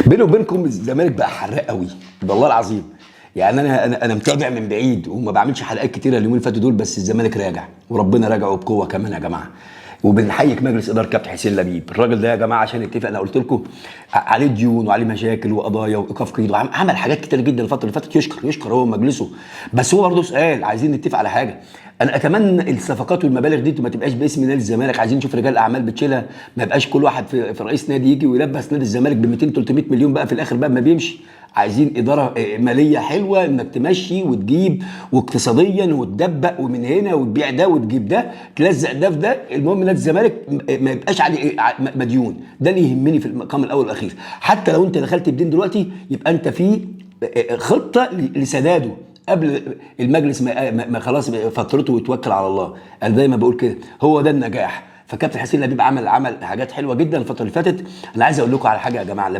بيني وبينكم الزمالك بقى حراق قوي، والله العظيم. يعني انا متابع من بعيد وما بعملش حلقات كتيره اليومين اللي فاتوا دول، بس الزمالك راجع وربنا راجعه بقوه كمان يا جماعه. وبنحييك مجلس اداره كابتن حسين لبيب، الراجل ده يا جماعه عشان نتفق، انا قلت لكم عليه ديون وعليه مشاكل وقضايا وايقاف قيد، وعمل حاجات كتير جدا الفتره اللي فاتت، يشكر هو مجلسه. بس هو برضه سؤال، عايزين نتفق على حاجه. انا اتمنى الصفقات والمبالغ دي ما تبقاش باسم نادي الزمالك، عايزين نشوف رجال اعمال بتشيلها، ما يبقاش كل واحد في رئيس نادي يجي ويلبس نادي الزمالك ب 200 300 مليون بقى في الاخر بقى ما بيمشي. عايزين اداره ماليه حلوه انك تمشي وتجيب، واقتصاديا وتدبق، ومن هنا وتبيع ده وتجيب ده، تلزق ده في ده. المهم نادي الزمالك ما يبقاش عليه مديون، ده اللي يهمني في المقام الاول والاخير. حتى لو انت دخلت بدين دلوقتي يبقى انت في خطه لسداده قبل المجلس ما خلاص فترته ويتوكل على الله. انا دايما بقول كده، هو ده النجاح. فكابتن حسين لبيب عمل حاجات حلوه جدا الفتره اللي فاتت. انا عايز اقول لكم على حاجه يا جماعه، لما